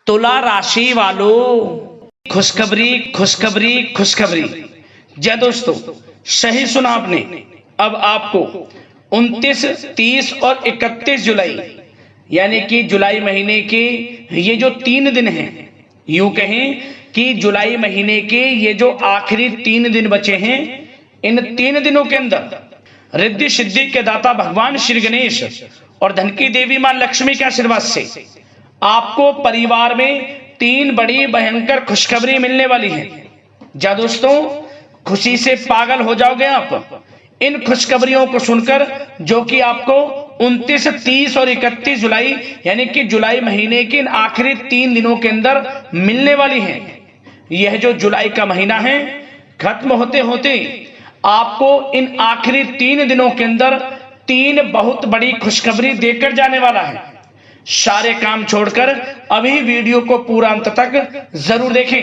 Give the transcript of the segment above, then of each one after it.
तुला राशि वालों, खुशखबरी खुशखबरी खुशखबरी। जय दोस्तों, सही सुना आपने। अब आपको 29, 30 और 31 जुलाई यानी कि जुलाई महीने के ये जो 3 दिन हैं, यूं कहें कि जुलाई महीने के ये जो आखिरी 3 दिन बचे हैं, इन 3 दिनों के अंदर रिद्धि सिद्धि के दाता भगवान श्री गणेश और धन की देवी मां लक्ष्मी के आशीर्वाद से आपको परिवार में 3 बड़ी भयंकर खुशखबरी मिलने वाली है। जा दोस्तों, खुशी से पागल हो जाओगे आप इन खुशखबरियों को सुनकर, जो कि आपको 29, 30 और 31 जुलाई यानी कि जुलाई महीने के इन आखिरी 3 दिनों के अंदर मिलने वाली है। यह जो जुलाई का महीना है, खत्म होते होते आपको इन आखिरी 3 दिनों के अंदर 3 बहुत बड़ी खुशखबरी देकर जाने वाला है। सारे काम छोड़कर अभी वीडियो को पूरा अंत तक जरूर देखें।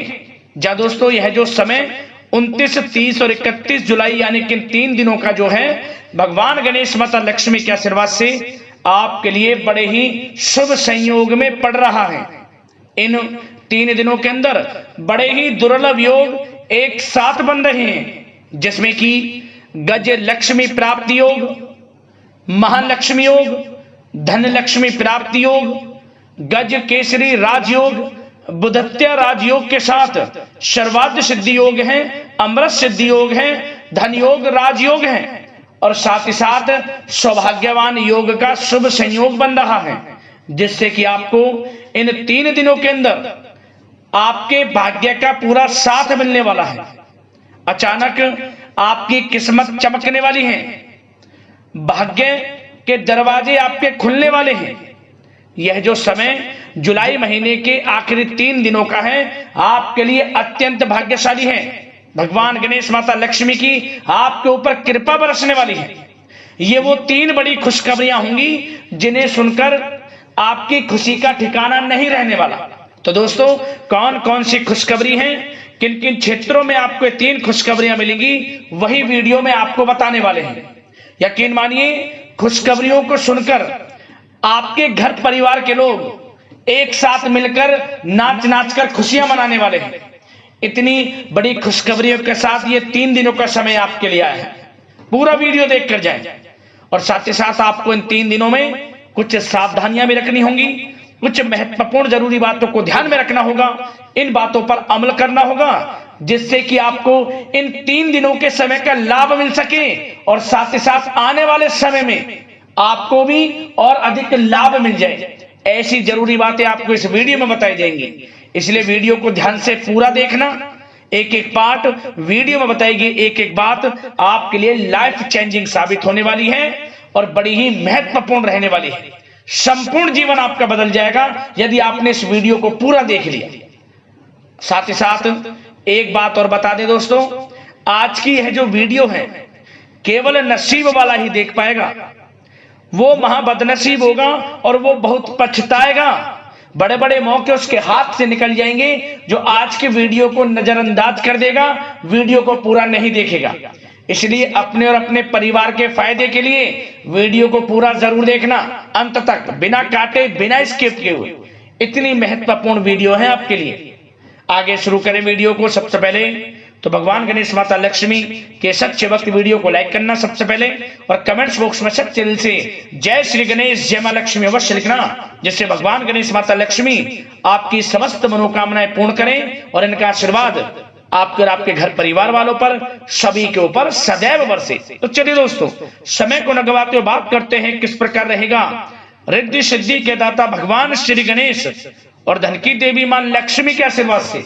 जा दोस्तों, यह जो समय 29, 30 और 31 जुलाई यानी कि 3 दिनों का जो है, भगवान गणेश माता लक्ष्मी के आशीर्वाद से आपके लिए बड़े ही शुभ संयोग में पड़ रहा है। इन 3 दिनों के अंदर बड़े ही दुर्लभ योग एक साथ बन रहे हैं, जिसमें कि गज लक्ष्मी प्राप्ति योग, महालक्ष्मी योग, धन लक्ष्मी प्राप्ति योग, गज केसरी राजयोग, बुधत्या राजयोग के साथ सर्वाद्य सिद्धि योग है, अमृत सिद्धि योग है, धन योग राजयोग है, और साथ ही साथ सौभाग्यवान योग का शुभ संयोग बन रहा है, जिससे कि आपको इन 3 दिनों के अंदर आपके भाग्य का पूरा साथ मिलने वाला है। अचानक आपकी किस्मत चमकने वाली है, भाग्य के दरवाजे आपके खुलने वाले हैं। यह जो समय जुलाई महीने के आखिरी 3 दिनों का है, आपके लिए अत्यंत भाग्यशाली है। भगवान गणेश माता लक्ष्मी की आपके ऊपर कृपा बरसने वाली है। ये वो 3 बड़ी खुशखबरियां होंगी जिन्हें सुनकर आपकी खुशी का ठिकाना नहीं रहने वाला। तो दोस्तों, कौन कौन सी खुशखबरी हैं, किन किन क्षेत्रों में आपको 3 खुशखबरियां मिलेंगी, वही वीडियो में आपको बताने वाले हैं। यकीन मानिए, खुशखबरियों को सुनकर आपके घर परिवार के लोग एक साथ मिलकर नाच नाच कर खुशियां मनाने वाले हैं। इतनी बड़ी खुशखबरियों के साथ ये 3 दिनों का समय आपके लिए आया है। पूरा वीडियो देख कर जाएं, और साथ ही साथ आपको इन 3 दिनों में कुछ सावधानियां भी रखनी होंगी, कुछ महत्वपूर्ण जरूरी बातों को ध्यान में रखना होगा, इन बातों पर अमल करना होगा, जिससे कि आपको इन 3 दिनों के समय का लाभ मिल सके, और साथ ही साथ आने वाले समय में आपको भी और अधिक लाभ मिल जाए। ऐसी जरूरी बातें आपको इस वीडियो में बताई जाएंगी, इसलिए वीडियो को ध्यान से पूरा देखना। एक एक पार्ट वीडियो में बताएगी एक एक बात आपके लिए लाइफ चेंजिंग साबित होने वाली है और बड़ी ही महत्वपूर्ण रहने वाली है। संपूर्ण जीवन आपका बदल जाएगा यदि आपने इस वीडियो को पूरा देख लिया। साथ ही साथ एक बात और बता दें दोस्तों, आज की यह जो वीडियो है केवल नसीब वाला ही देख पाएगा। वो महाबदनसीब होगा और वो बहुत पछताएगा। बड़े बड़े मौके उसके हाथ से निकल जाएंगे जो आज की वीडियो को नजरअंदाज कर देगा, वीडियो को पूरा नहीं देखेगा। इसलिए अपने और अपने परिवार के फायदे के लिए वीडियो को पूरा जरूर देखना अंत तक, बिना काटे बिना स्किप किए हुए। इतनी महत्वपूर्ण वीडियो है आपके लिए। आगे शुरू करें वीडियो को। सबसे पहले तो भगवान गणेश माता लक्ष्मी के सच्चे भक्त वीडियो को लाइक करना सबसे पहले, और कमेंट्स बॉक्स में सच्चे दिल से जय श्री गणेश जय मां लक्ष्मी अवश्य लिखना, जिससे भगवान गणेश माता लक्ष्मी आपकी समस्त मनोकामनाएं पूर्ण करें और इनका आशीर्वाद आपके और आपके घर परिवार वालों पर सभी के ऊपर सदैव बरसे। तो चलिए दोस्तों, समय को न गवाते हुए बात करते हैं किस प्रकार रहेगा रिद्धि सिद्धि के दाता भगवान श्री गणेश और धन की देवी मां लक्ष्मी के आशीर्वाद से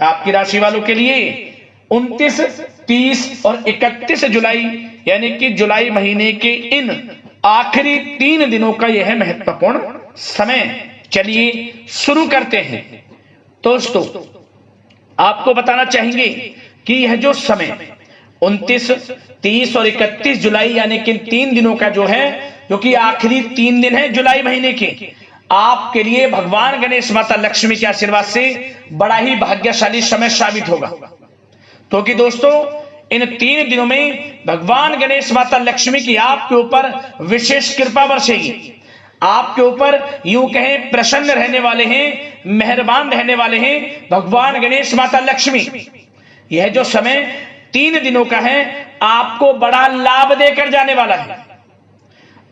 आपकी राशि वालों के लिए 29, 30 और 31 जुलाई यानी कि जुलाई महीने के इन आखिरी 3 दिनों का यह महत्वपूर्ण समय। चलिए शुरू करते हैं। दोस्तों, आपको बताना चाहेंगे कि यह जो समय 29, 30 और 31 जुलाई यानी कि 3 दिनों का जो है, जो कि आखिरी 3 दिन है जुलाई महीने के, आपके लिए भगवान गणेश माता लक्ष्मी के आशीर्वाद से बड़ा ही भाग्यशाली समय साबित होगा। क्योंकि दोस्तों, इन 3 दिनों में भगवान गणेश माता लक्ष्मी की आपके ऊपर विशेष कृपा बरसेगी। आपके ऊपर यूं कहें प्रसन्न रहने वाले हैं, मेहरबान रहने वाले हैं भगवान गणेश, माता लक्ष्मी। यह जो समय 3 दिनों का है आपको बड़ा लाभ देकर जाने वाला है।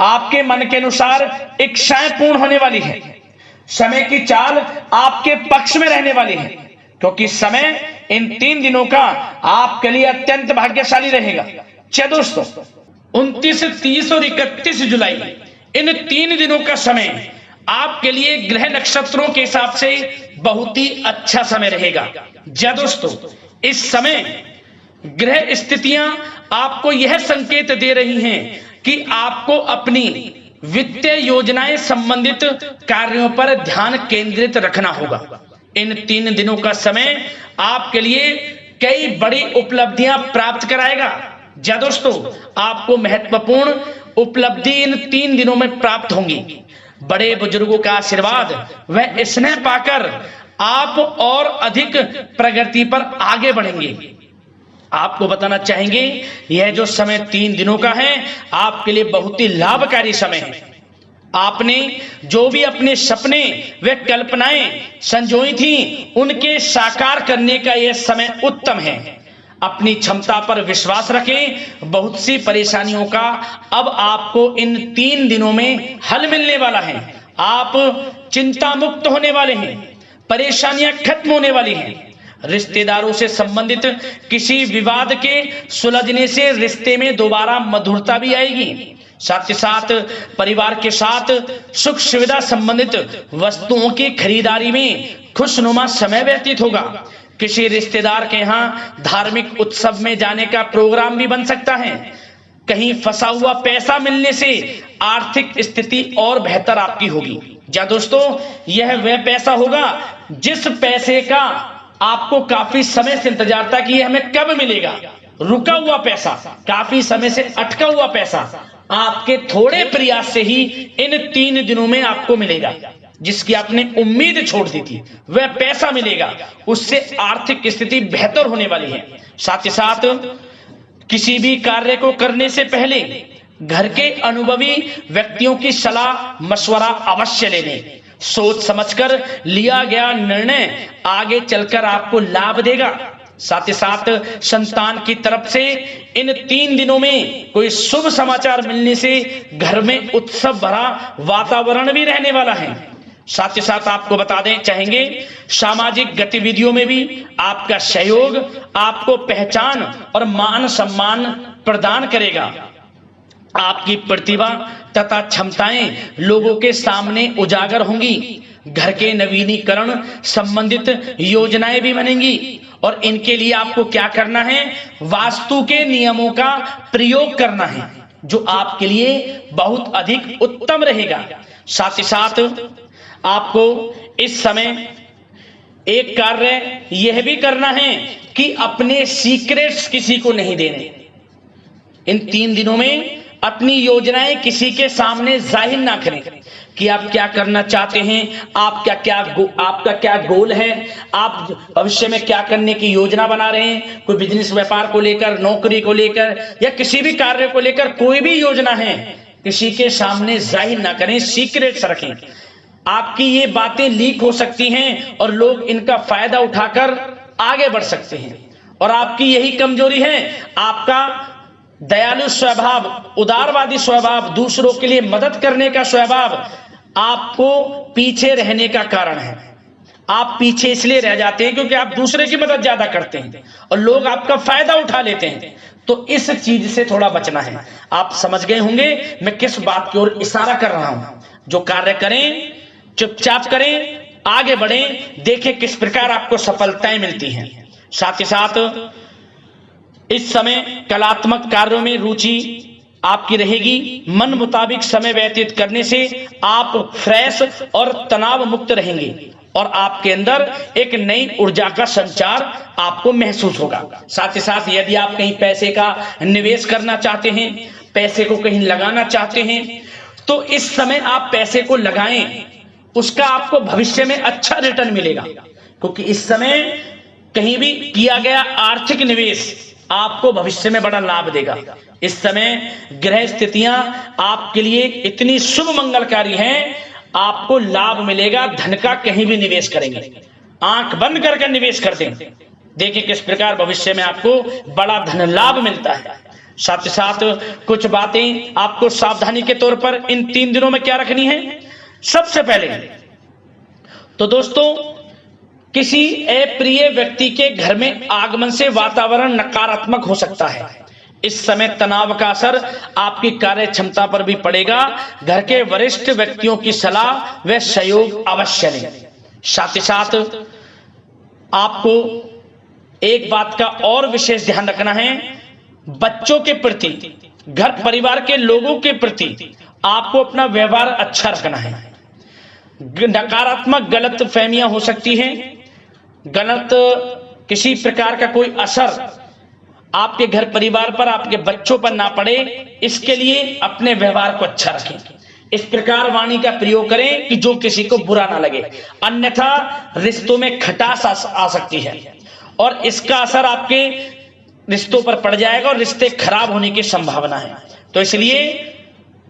आपके मन के अनुसार इच्छाएं पूर्ण होने वाली है। समय की चाल आपके पक्ष में रहने वाली है, क्योंकि समय इन 3 दिनों का आपके लिए अत्यंत भाग्यशाली रहेगा। चलिए दोस्तों, 29, 30 और 31 जुलाई इन 3 दिनों का समय आपके लिए ग्रह नक्षत्रों के हिसाब से बहुत ही अच्छा समय रहेगा। जी दोस्तों, इस समय ग्रह स्थितियां आपको यह संकेत दे रही हैं कि आपको अपनी वित्तीय योजनाएं संबंधित कार्यों पर ध्यान केंद्रित रखना होगा। इन 3 दिनों का समय आपके लिए कई बड़ी उपलब्धियां प्राप्त कराएगा। जी दोस्तों, आपको महत्वपूर्ण उपलब्धि इन 3 दिनों में प्राप्त होंगी। बड़े बुजुर्गों का आशीर्वाद व स्नेह पाकर आप और अधिक प्रगति पर आगे बढ़ेंगे। आपको बताना चाहेंगे, यह जो समय 3 दिनों का है आपके लिए बहुत ही लाभकारी समय है। आपने जो भी अपने सपने व कल्पनाएं संजोई थी उनके साकार करने का यह समय उत्तम है। अपनी क्षमता पर विश्वास रखें। बहुत सी परेशानियों का अब आपको इन 3 दिनों में हल मिलने वाला है। आप चिंता मुक्त होने वाले हैं। परेशानियां खत्म होने वाली हैं। रिश्तेदारों से संबंधित किसी विवाद के सुलझने से रिश्ते में दोबारा मधुरता भी आएगी। साथ ही साथ परिवार के साथ सुख सुविधा संबंधित वस्तुओं की खरीदारी में खुशनुमा समय व्यतीत होगा। किसी रिश्तेदार के यहाँ धार्मिक उत्सव में जाने का प्रोग्राम भी बन सकता है। कहीं फंसा हुआ पैसा मिलने से आर्थिक स्थिति और बेहतर आपकी होगी। क्या दोस्तों, यह वह पैसा होगा जिस पैसे का आपको काफी समय से इंतजार था कि यह हमें कब मिलेगा। रुका हुआ पैसा, काफी समय से अटका हुआ पैसा आपके थोड़े प्रयास से ही इन 3 दिनों में आपको मिलेगा। जिसकी आपने उम्मीद छोड़ दी थी वह पैसा मिलेगा। उससे आर्थिक स्थिति बेहतर होने वाली है। साथ ही साथ किसी भी कार्य को करने से पहले घर के अनुभवी व्यक्तियों की सलाह मशवरा अवश्य ले लें। सोच समझकर लिया गया निर्णय आगे चलकर आपको लाभ देगा। साथ ही साथ संतान की तरफ से इन 3 दिनों में कोई शुभ समाचार मिलने से घर में उत्सव भरा वातावरण भी रहने वाला है। साथ ही साथ आपको बता दें चाहेंगे, सामाजिक गतिविधियों में भी आपका सहयोग आपको पहचान और मान सम्मान प्रदान करेगा। आपकी प्रतिभा तथा क्षमताएं लोगों के सामने उजागर होंगी। घर के नवीनीकरण संबंधित योजनाएं भी बनेंगी और इनके लिए आपको क्या करना है, वास्तु के नियमों का प्रयोग करना है, जो आपके लिए बहुत अधिक उत्तम रहेगा। साथ ही साथ आपको इस समय एक कार्य यह भी करना है कि अपने सीक्रेट्स किसी को नहीं देने। इन 3 दिनों में अपनी योजनाएं किसी के सामने जाहिर ना करें कि आप क्या करना चाहते हैं, आपका क्या गोल है, आप भविष्य में क्या करने की योजना बना रहे हैं। कोई बिजनेस व्यापार को लेकर, नौकरी को लेकर या किसी भी कार्य को लेकर कोई भी योजना है, किसी के सामने जाहिर ना करें, सीक्रेट्स रखें। आपकी ये बातें लीक हो सकती हैं और लोग इनका फायदा उठाकर आगे बढ़ सकते हैं। और आपकी यही कमजोरी है, आपका दयालु स्वभाव, उदारवादी स्वभाव, दूसरों के लिए मदद करने का स्वभाव आपको पीछे रहने का कारण है। आप पीछे इसलिए रह जाते हैं क्योंकि आप दूसरे की मदद ज्यादा करते हैं और लोग आपका फायदा उठा लेते हैं। तो इस चीज से थोड़ा बचना है। आप समझ गए होंगे मैं किस बात की ओर इशारा कर रहा हूं। जो कार्य करें चुपचाप करें, आगे बढ़ें, देखें किस प्रकार आपको सफलताएं मिलती हैं। साथ ही साथ इस समय कलात्मक कार्यों में रुचि आपकी रहेगी। मन मुताबिक समय व्यतीत करने से आप फ्रेश और तनाव मुक्त रहेंगे और आपके अंदर एक नई ऊर्जा का संचार आपको महसूस होगा। साथ ही साथ यदि आप कहीं पैसे का निवेश करना चाहते हैं, पैसे को कहीं लगाना चाहते हैं, तो इस समय आप पैसे को लगाएं। उसका आपको भविष्य में अच्छा रिटर्न मिलेगा, क्योंकि इस समय कहीं भी किया गया आर्थिक निवेश आपको भविष्य में बड़ा लाभ देगा। इस समय ग्रह स्थितियां आपके लिए इतनी शुभ मंगलकारी हैं, आपको लाभ मिलेगा। धन का कहीं भी निवेश करेंगे, आंख बंद करके निवेश कर दें, देखिए किस प्रकार भविष्य में आपको बड़ा धन लाभ मिलता है। साथ ही साथ कुछ बातें आपको सावधानी के तौर पर इन 3 दिनों में क्या रखनी है। सबसे पहले तो दोस्तों, किसी अप्रिय व्यक्ति के घर में आगमन से वातावरण नकारात्मक हो सकता है। इस समय तनाव का असर आपकी कार्य क्षमता पर भी पड़ेगा। घर के वरिष्ठ व्यक्तियों की सलाह व सहयोग अवश्य लें। साथ ही साथ आपको एक बात का और विशेष ध्यान रखना है, बच्चों के प्रति, घर परिवार के लोगों के प्रति आपको अपना व्यवहार अच्छा रखना है। नकारात्मक गलत फहमियां हो सकती हैं, गलत किसी प्रकार का कोई असर आपके घर परिवार पर, आपके बच्चों पर ना पड़े, इसके लिए अपने व्यवहार को अच्छा रखें। इस प्रकार वाणी का प्रयोग करें कि जो किसी को बुरा ना लगे, अन्यथा रिश्तों में खटास आ सकती है और इसका असर आपके रिश्तों पर पड़ जाएगा और रिश्ते खराब होने की संभावना है। तो इसलिए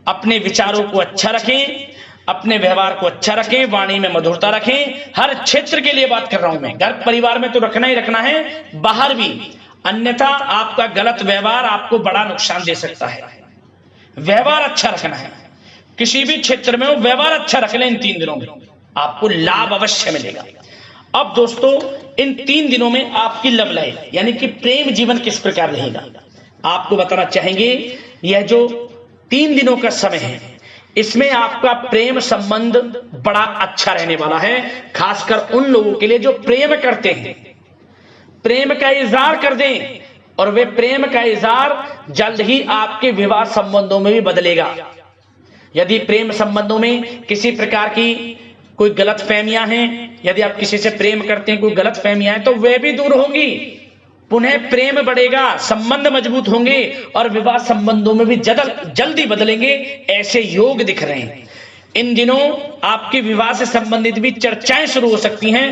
अपने विचारों को अच्छा रखें, अपने व्यवहार को अच्छा रखें, वाणी में मधुरता रखें। हर क्षेत्र के लिए बात कर रहा हूं मैं, घर परिवार में तो रखना ही रखना है, बाहर भी, अन्यथा आपका गलत व्यवहार आपको बड़ा नुकसान दे सकता है। व्यवहार अच्छा रखना है, किसी भी क्षेत्र में हो व्यवहार अच्छा रख लें। इन 3 दिनों में आपको लाभ अवश्य मिलेगा। अब दोस्तों, इन 3 दिनों में आपकी लव लाइफ यानी कि प्रेम जीवन किस प्रकार रहेगा, आपको बताना चाहेंगे। यह जो 3 दिनों का समय है, इसमें आपका प्रेम संबंध बड़ा अच्छा रहने वाला है। खासकर उन लोगों के लिए जो प्रेम करते हैं, प्रेम का इजहार कर दें और वे प्रेम का इजहार जल्द ही आपके विवाह संबंधों में भी बदलेगा। यदि प्रेम संबंधों में किसी प्रकार की कोई गलत फहमियां हैं, यदि आप किसी से प्रेम करते हैं, कोई गलत फहमियां हैं, तो वे भी दूर होंगी, पुनः प्रेम बढ़ेगा, संबंध मजबूत होंगे और विवाह संबंधों में भी जल्दी बदलेंगे। ऐसे योग दिख रहे हैं। इन दिनों आपके विवाह से संबंधित भी चर्चाएं शुरू हो सकती हैं।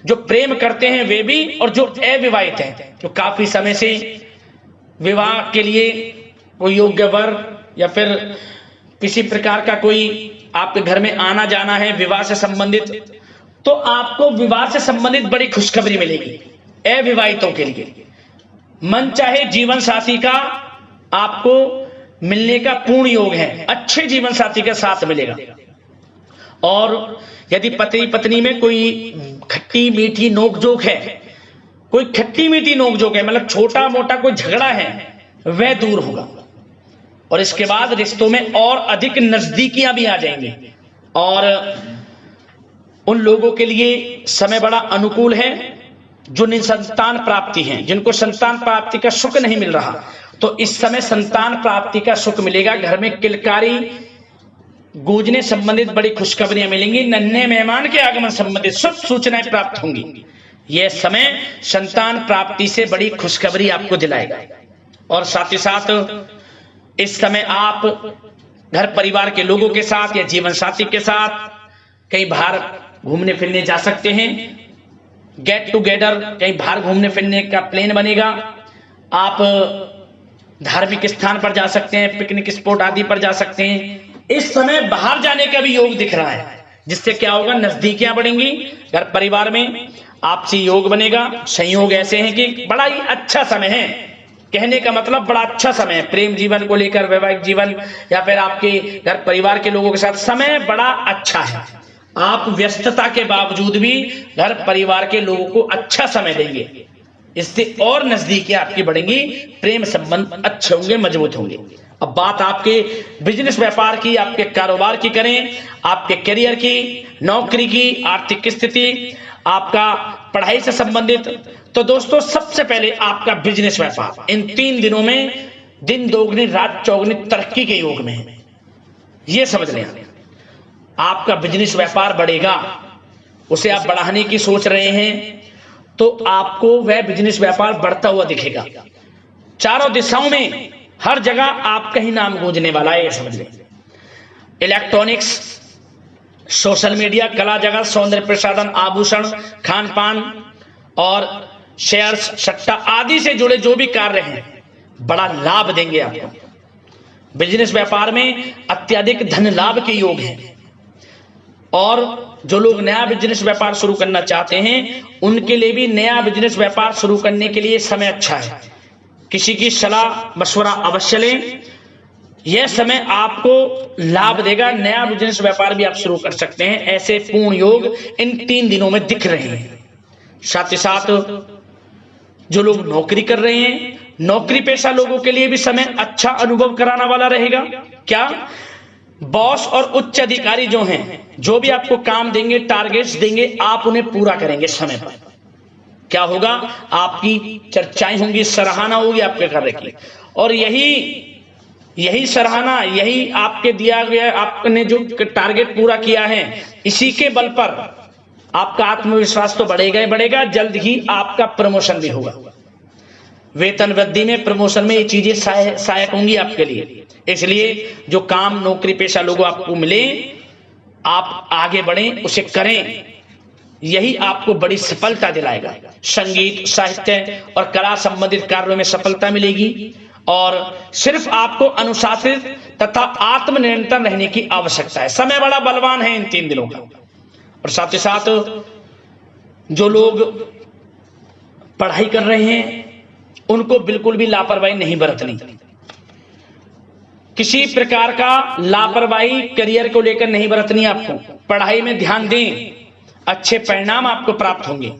जो प्रेम करते हैं वे भी, और जो अविवाहित हैं, जो काफी समय से विवाह के लिए कोई योग्य वर या फिर किसी प्रकार का कोई आपके घर में आना जाना है विवाह से संबंधित, तो आपको विवाह से संबंधित बड़ी खुशखबरी मिलेगी। अविवाहितों के लिए मन चाहे जीवन साथी का आपको मिलने का पूर्ण योग है, अच्छे जीवन साथी के साथ मिलेगा। और यदि पति पत्नी में कोई खट्टी मीठी नोकझोंक है, कोई खट्टी मीठी नोकझोंक है, मतलब छोटा मोटा कोई झगड़ा है, वह दूर होगा और इसके बाद रिश्तों में और अधिक नजदीकियां भी आ जाएंगी। और उन लोगों के लिए समय बड़ा अनुकूल है जो निसंतान प्राप्ति है, जिनको संतान प्राप्ति का सुख नहीं मिल रहा, तो इस समय संतान प्राप्ति का सुख मिलेगा। घर में किलकारी गूंजने संबंधित बड़ी खुशखबरियां मिलेंगी। नन्हे मेहमान के आगमन संबंधित शुभ सूचनाएं प्राप्त होंगी। यह समय संतान प्राप्ति से बड़ी खुशखबरी आपको दिलाएगा। और साथ ही साथ इस समय आप घर परिवार के लोगों के साथ या जीवन साथी के साथ कहीं बाहर घूमने फिरने जा सकते हैं। गेट टुगेदर, कहीं बाहर घूमने फिरने का प्लान बनेगा। आप धार्मिक स्थान पर जा सकते हैं, पिकनिक स्पॉट आदि पर जा सकते हैं। इस समय बाहर जाने का भी योग दिख रहा है, जिससे क्या होगा, नजदीकियां बढ़ेंगी, घर परिवार में आपसी योग बनेगा। संयोग ऐसे हैं कि बड़ा ही अच्छा समय है, कहने का मतलब बड़ा अच्छा समय है। प्रेम जीवन को लेकर, वैवाहिक जीवन या फिर आपके घर परिवार के लोगों के साथ समय बड़ा अच्छा है। आप व्यस्तता के बावजूद भी घर परिवार के लोगों को अच्छा समय देंगे, इससे और नजदीकियां आपकी बढ़ेंगी, प्रेम संबंध अच्छे होंगे, मजबूत होंगे। अब बात आपके बिजनेस व्यापार की, आपके कारोबार की करें, आपके करियर की, नौकरी की, आर्थिक स्थिति, आपका पढ़ाई से संबंधित, तो दोस्तों सबसे पहले आपका बिजनेस व्यापार इन 3 दिनों में दिन दोगुनी रात चौगुनी तरक्की के योग में है। यह समझ लें, आपका बिजनेस व्यापार बढ़ेगा, उसे आप बढ़ाने की सोच रहे हैं तो आपको वह बिजनेस व्यापार बढ़ता हुआ दिखेगा। चारों दिशाओं में हर जगह आपका ही नाम गूंजने वाला है, यह समझ लें। इलेक्ट्रॉनिक्स, सोशल मीडिया, कला जगत, सौंदर्य प्रसाधन, आभूषण, खान पान और शेयर्स, सट्टा आदि से जुड़े जो भी कार्य हैं बड़ा लाभ देंगे आपको। बिजनेस व्यापार में अत्यधिक धन लाभ के योग हैं। और जो लोग नया बिजनेस व्यापार शुरू करना चाहते हैं उनके लिए भी नया बिजनेस व्यापार शुरू करने के लिए समय अच्छा है। किसी की सलाह मशवरा अवश्य लें, यह समय आपको लाभ देगा। नया बिजनेस व्यापार भी आप शुरू कर सकते हैं, ऐसे पूर्ण योग इन 3 दिनों में दिख रहे हैं। साथ ही साथ जो लोग नौकरी कर रहे हैं, नौकरी पेशा लोगों के लिए भी समय अच्छा अनुभव कराने वाला रहेगा। क्या बॉस और उच्च अधिकारी जो हैं, जो भी आपको काम देंगे, टारगेट्स देंगे, आप उन्हें पूरा करेंगे समय पर। क्या होगा, आपकी चर्चाएं होंगी, सराहना होगी आपके कार्य की, और यही सराहना, यही आपके दिया गया, आपने जो टारगेट पूरा किया है, इसी के बल पर आपका आत्मविश्वास तो बढ़ेगा ही बढ़ेगा। जल्द ही आपका प्रमोशन भी होगा। वेतन वृद्धि में, प्रमोशन में ये चीजें सहायक होंगी आपके लिए। इसलिए जो काम नौकरी पेशा लोगों आपको मिले, आप आगे बढ़ें, उसे करें, यही आपको बड़ी सफलता दिलाएगा। संगीत, साहित्य और कला संबंधित कार्यों में सफलता मिलेगी और सिर्फ आपको अनुशासित तथा आत्मनियंत्रण रहने की आवश्यकता है। समय बड़ा बलवान है इन 3 दिनों का। और साथ ही साथ जो लोग पढ़ाई कर रहे हैं उनको बिल्कुल भी लापरवाही नहीं बरतनी। किसी प्रकार का लापरवाही करियर को लेकर नहीं बरतनी। आपको पढ़ाई में ध्यान दें, अच्छे परिणाम आपको प्राप्त होंगे।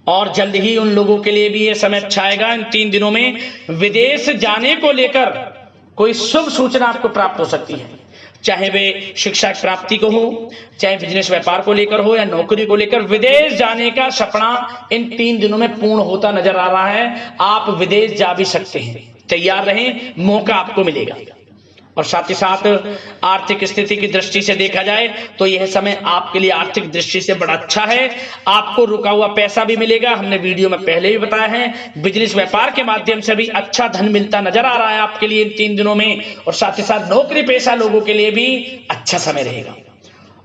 और जल्द ही उन लोगों के लिए भी ये समय अच्छा आएगा। इन 3 दिनों में विदेश जाने को लेकर कोई शुभ सूचना आपको प्राप्त हो सकती है, चाहे वे शिक्षा प्राप्ति को हो, चाहे बिजनेस व्यापार को लेकर हो, या नौकरी को लेकर। विदेश जाने का सपना इन 3 दिनों में पूर्ण होता नजर आ रहा है। आप विदेश जा भी सकते हैं, तैयार रहें, मौका आपको मिलेगा। और साथ ही साथ आर्थिक स्थिति की दृष्टि से देखा जाए तो यह समय आपके लिए आर्थिक दृष्टि से बड़ा अच्छा है। आपको रुका हुआ पैसा भी मिलेगा, हमने वीडियो में पहले भी बताया है। बिजनेस व्यापार के माध्यम से भी अच्छा धन मिलता नजर आ रहा है आपके लिए इन 3 दिनों में। और साथ ही साथ नौकरी पेशा लोगों के लिए भी अच्छा समय रहेगा।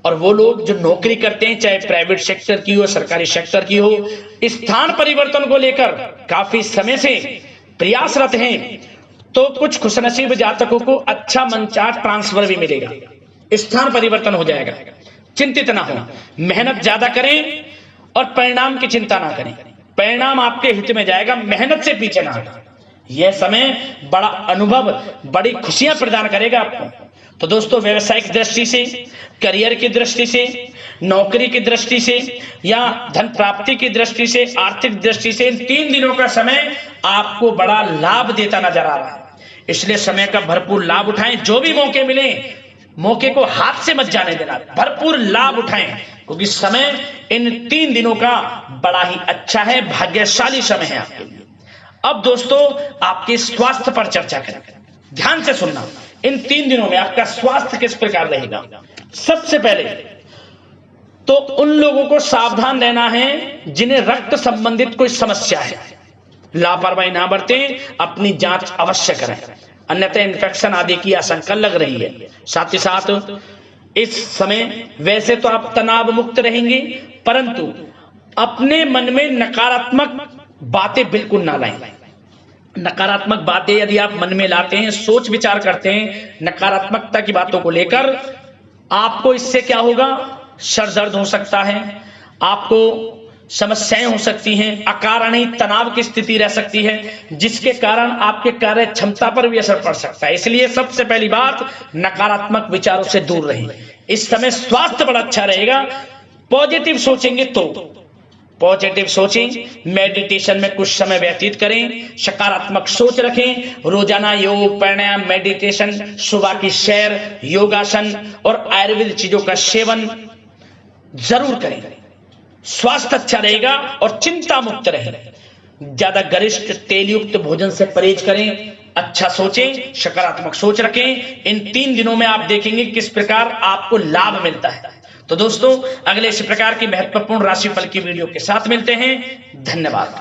और वो लोग जो नौकरी करते हैं, चाहे प्राइवेट सेक्टर की हो, सरकारी सेक्टर की हो, स्थान परिवर्तन को लेकर काफी समय से प्रयासरत हैं, तो कुछ खुशनसीब जातकों को अच्छा मंचा ट्रांसफर भी मिलेगा, स्थान परिवर्तन हो जाएगा। चिंतित ना हो, मेहनत ज्यादा करें और परिणाम की चिंता ना करें। परिणाम आपके हित में जाएगा, मेहनत से पीछे ना हटें। यह समय बड़ा अनुभव, बड़ी खुशियां प्रदान करेगा आपको। तो दोस्तों, व्यवसायिक दृष्टि से, करियर की दृष्टि से, नौकरी की दृष्टि से, या धन प्राप्ति की दृष्टि से, आर्थिक दृष्टि से, इन 3 दिनों का समय आपको बड़ा लाभ देता नजर आ रहा है। इसलिए समय का भरपूर लाभ उठाएं। जो भी मौके मिले, मौके को हाथ से मत जाने देना, भरपूर लाभ उठाएं, क्योंकि समय इन 3 दिनों का बड़ा ही अच्छा है, भाग्यशाली समय है आपके लिए। अब दोस्तों, आपके स्वास्थ्य पर चर्चा करें। ध्यान से सुनना, इन 3 दिनों में आपका स्वास्थ्य किस प्रकार रहेगा। सबसे पहले तो उन लोगों को सावधान रहना है जिन्हें रक्त संबंधित कोई समस्या है। लापरवाही ना बरतें, अपनी जांच अवश्य करें, अन्यथा इन्फेक्शन आदि की आशंका लग रही है। साथ ही साथ इस समय वैसे तो आप तनाव मुक्त रहेंगे, परंतु अपने मन में नकारात्मक बातें बिल्कुल ना लाएं। नकारात्मक बातें यदि आप मन में लाते हैं, सोच विचार करते हैं नकारात्मकता की बातों को लेकर, आपको इससे क्या होगा, सर दर्द हो सकता है, आपको समस्याएं हो सकती हैं, अकारण ही तनाव की स्थिति रह सकती है, जिसके कारण आपके कार्य क्षमता पर भी असर पड़ सकता है। इसलिए सबसे पहली बात, नकारात्मक विचारों से दूर रहें। इस समय स्वास्थ्य बड़ा अच्छा रहेगा। पॉजिटिव सोचेंगे तो पॉजिटिव सोचें, मेडिटेशन में कुछ समय व्यतीत करें, सकारात्मक सोच रखें, रोजाना योग, प्राणायाम, मेडिटेशन, सुबह की सैर, योगासन और आयुर्वेद चीजों का सेवन जरूर करें। स्वास्थ्य अच्छा रहेगा और चिंता मुक्त रहें। ज्यादा गरिष्ठ तेलयुक्त भोजन से परहेज करें, अच्छा सोचें, सकारात्मक सोच रखें। इन 3 दिनों में आप देखेंगे किस प्रकार आपको लाभ मिलता है। तो दोस्तों, अगले इसी प्रकार की महत्वपूर्ण राशिफल की वीडियो के साथ मिलते हैं। धन्यवाद।